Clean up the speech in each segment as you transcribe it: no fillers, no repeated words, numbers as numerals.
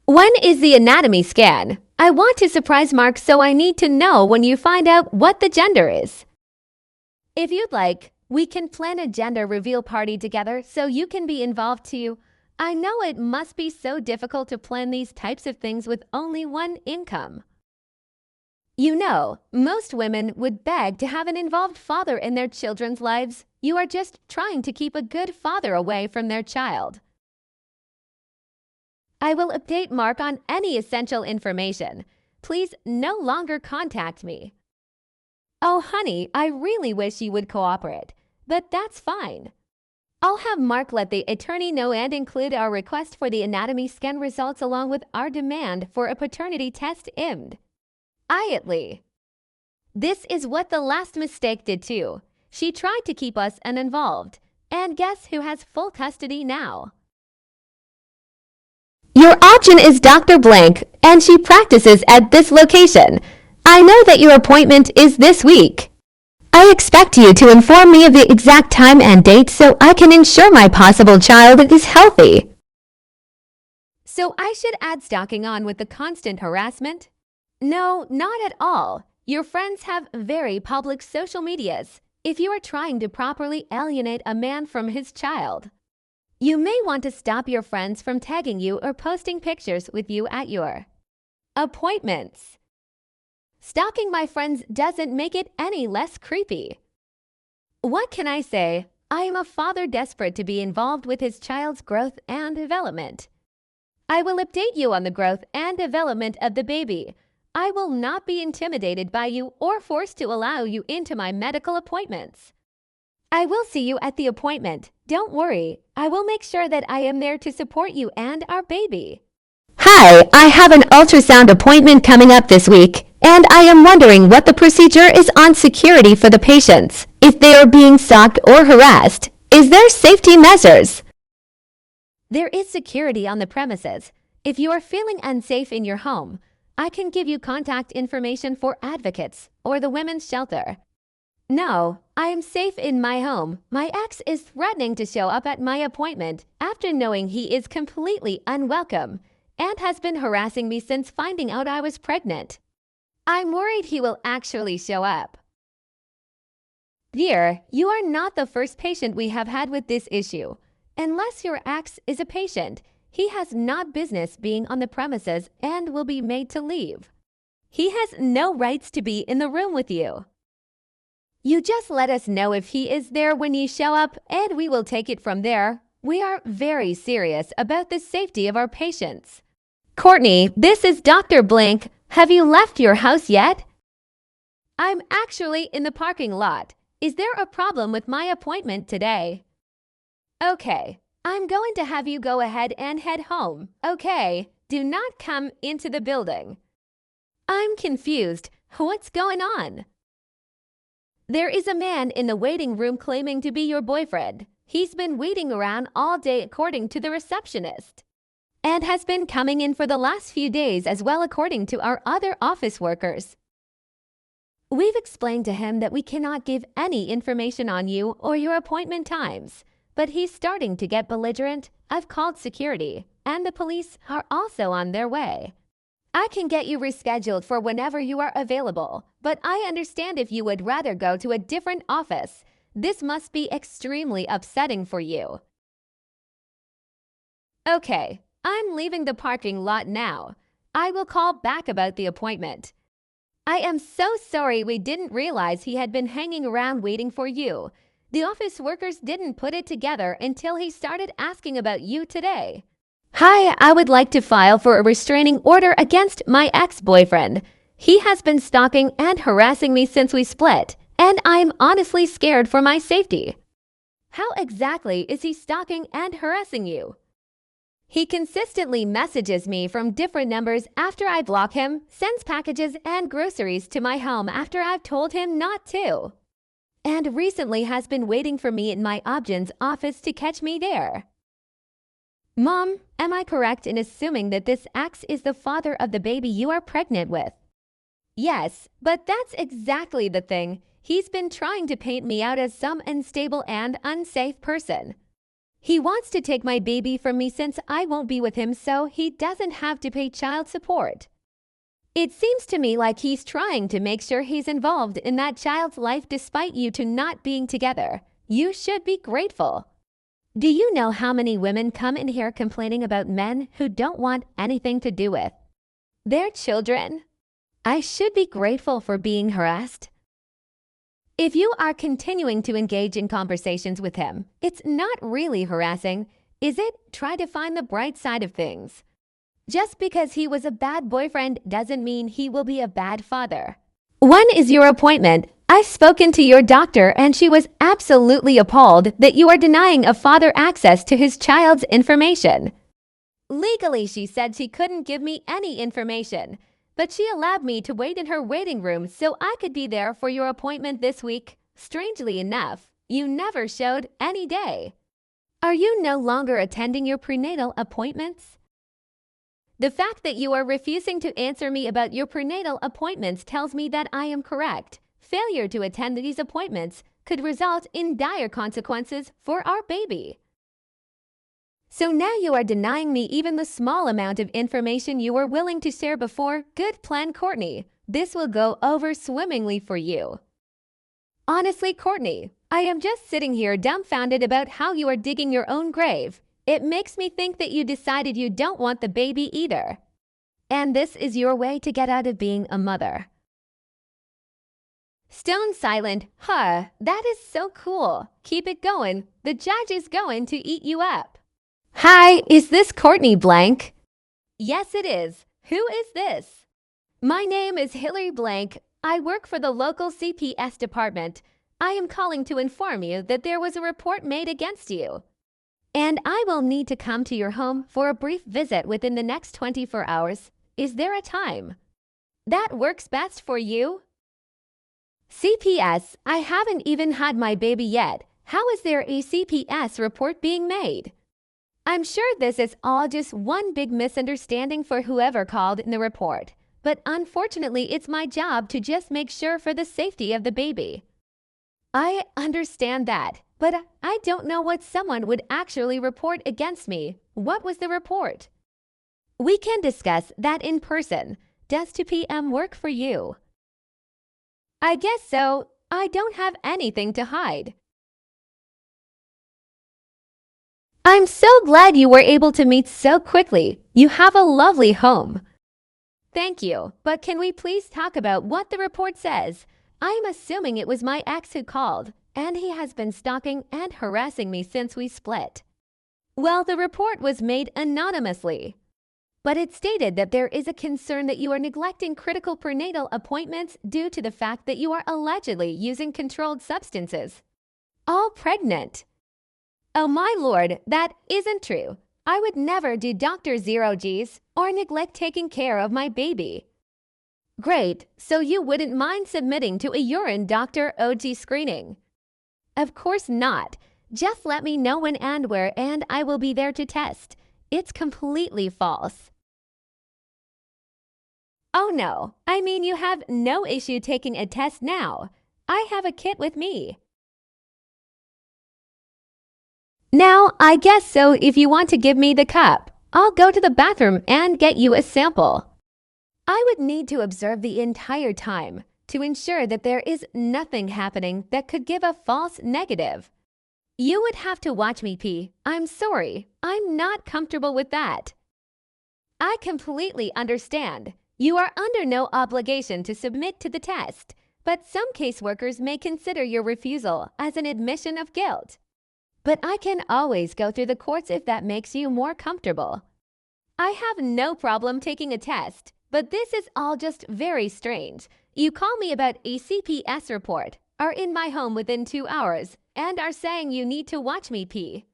When is the anatomy scan? I want to surprise Mark, so I need to know when you find out what the gender is. If you'd like, we can plan a gender reveal party together so you can be involved too. I know it must be so difficult to plan these types of things with only one income. You know, most women would beg to have an involved father in their children's lives. You are just trying to keep a good father away from their child. I will update Mark on any essential information. Please no longer contact me. Oh, honey, I really wish you would cooperate, but that's fine. I'll have Mark let the attorney know and include our request for the anatomy scan results along with our demand for a paternity test immediately. This is what the last mistake did too. She tried to keep us uninvolved. And guess who has full custody now? Your option is Dr. Blank, and she practices at this location. I know that your appointment is this week. I expect you to inform me of the exact time and date so I can ensure my possible child is healthy. So I should add stalking on with the constant harassment? No, not at all. Your friends have very public social medias. If you are trying to properly alienate a man from his child, you may want to stop your friends from tagging you or posting pictures with you at your appointments. Stalking my friends doesn't make it any less creepy. What can I say? I am a father desperate to be involved with his child's growth and development. I will update you on the growth and development of the baby. I will not be intimidated by you or forced to allow you into my medical appointments. I will see you at the appointment. Don't worry. I will make sure that I am there to support you and our baby. Hi, I have an ultrasound appointment coming up this week, and I am wondering what the procedure is on security for the patients. If they are being stalked or harassed, is there safety measures? There is security on the premises. If you are feeling unsafe in your home, I can give you contact information for advocates or the women's shelter. No, I am safe in my home. My ex is threatening to show up at my appointment after knowing he is completely unwelcome and has been harassing me since finding out I was pregnant. I'm worried he will actually show up. Dear, you are not the first patient we have had with this issue. Unless your ex is a patient, he has not business being on the premises and will be made to leave. He has no rights to be in the room with you. You just let us know if he is there when you show up, and we will take it from there. We are very serious about the safety of our patients. Courtney, this is Dr. Blank. Have you left your house yet? I'm actually in the parking lot. Is there a problem with my appointment today? Okay, I'm going to have you go ahead and head home. Okay, do not come into the building. I'm confused. What's going on? There is a man in the waiting room claiming to be your boyfriend. He's been waiting around all day according to the receptionist, and has been coming in for the last few days as well according to our other office workers. We've explained to him that we cannot give any information on you or your appointment times, but he's starting to get belligerent. I've called security, and the police are also on their way. I can get you rescheduled for whenever you are available, but I understand if you would rather go to a different office. This must be extremely upsetting for you. Okay, I'm leaving the parking lot now. I will call back about the appointment. I am so sorry we didn't realize he had been hanging around waiting for you. The office workers didn't put it together until he started asking about you today. Hi, I would like to file for a restraining order against my ex-boyfriend. He has been stalking and harassing me since we split, and I'm honestly scared for my safety. How exactly is he stalking and harassing you? He consistently messages me from different numbers after I block him, sends packages and groceries to my home after I've told him not to, and recently has been waiting for me in my Obgyn's office to catch me there. Mom, am I correct in assuming that this ex is the father of the baby you are pregnant with? Yes, but that's exactly the thing. He's been trying to paint me out as some unstable and unsafe person. He wants to take my baby from me since I won't be with him so he doesn't have to pay child support. It seems to me like he's trying to make sure he's involved in that child's life despite you two not being together. You should be grateful. Do you know how many women come in here complaining about men who don't want anything to do with their children? I should be grateful for being harassed. If you are continuing to engage in conversations with him, it's not really harassing, is it? Try to find the bright side of things. Just because he was a bad boyfriend doesn't mean he will be a bad father. When is your appointment? I've spoken to your doctor and she was absolutely appalled that you are denying a father access to his child's information. Legally, she said she couldn't give me any information, but she allowed me to wait in her waiting room so I could be there for your appointment this week. Strangely enough, you never showed any day. Are you no longer attending your prenatal appointments? The fact that you are refusing to answer me about your prenatal appointments tells me that I am correct. Failure to attend these appointments could result in dire consequences for our baby. So now you are denying me even the small amount of information you were willing to share before. Good plan, Courtney. This will go over swimmingly for you. Honestly, Courtney, I am just sitting here dumbfounded about how you are digging your own grave. It makes me think that you decided you don't want the baby either. And this is your way to get out of being a mother. Stone silent. Huh, that is so cool. Keep it going. The judge is going to eat you up. Hi, is this Courtney Blank? Yes, it is. Who is this? My name is Hillary Blank. I work for the local CPS department. I am calling to inform you that there was a report made against you. And I will need to come to your home for a brief visit within the next 24 hours. Is there a time that works best for you? CPS, I haven't even had my baby yet. How is there a CPS report being made? I'm sure this is all just one big misunderstanding for whoever called in the report. But unfortunately, it's my job to just make sure for the safety of the baby. I understand that, but I don't know what someone would actually report against me. What was the report? We can discuss that in person. Does 2 p.m. work for you? I guess so. I don't have anything to hide. I'm so glad you were able to meet so quickly. You have a lovely home. Thank you, but can we please talk about what the report says? I'm assuming it was my ex who called, and he has been stalking and harassing me since we split. Well, the report was made anonymously, but it stated that there is a concern that you are neglecting critical prenatal appointments due to the fact that you are allegedly using controlled substances. All pregnant. Oh my lord, that isn't true. I would never do Dr. Zero G's or neglect taking care of my baby. Great, so you wouldn't mind submitting to a urine doctor OG screening? Of course not. Just let me know when and where and I will be there to test. It's completely false. Oh no, I mean you have no issue taking a test now. I have a kit with me. Now, I guess so if you want to give me the cup. I'll go to the bathroom and get you a sample. I would need to observe the entire time to ensure that there is nothing happening that could give a false negative. You would have to watch me pee. I'm sorry, I'm not comfortable with that. I completely understand. You are under no obligation to submit to the test, but some caseworkers may consider your refusal as an admission of guilt. But I can always go through the courts if that makes you more comfortable. I have no problem taking a test, but this is all just very strange. You call me about a CPS report, are in my home within 2 hours, and are saying you need to watch me pee.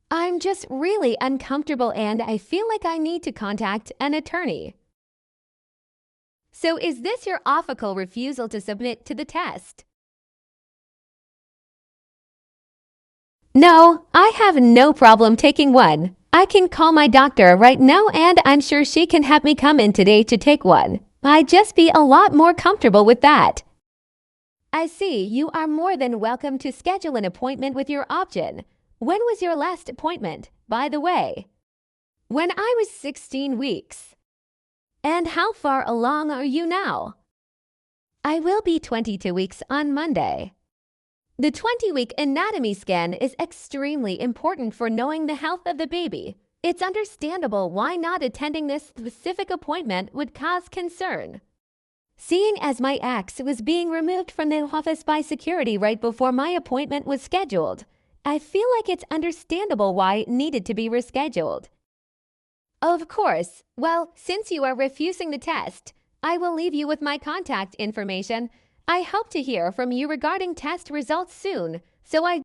I'm just really uncomfortable and I feel like I need to contact an attorney. So is this your official refusal to submit to the test? No, I have no problem taking one. I can call my doctor right now and I'm sure she can have me come in today to take one. I'd just be a lot more comfortable with that. I see, you are more than welcome to schedule an appointment with your option. When was your last appointment, by the way? When I was 16 weeks. And how far along are you now? I will be 22 weeks on Monday. The 20-week anatomy scan is extremely important for knowing the health of the baby. It's understandable why not attending this specific appointment would cause concern. Seeing as my ex was being removed from the office by security right before my appointment was scheduled, I feel like it's understandable why it needed to be rescheduled. Of course. Well, since you are refusing the test, I will leave you with my contact information. I hope to hear from you regarding test results soon, so I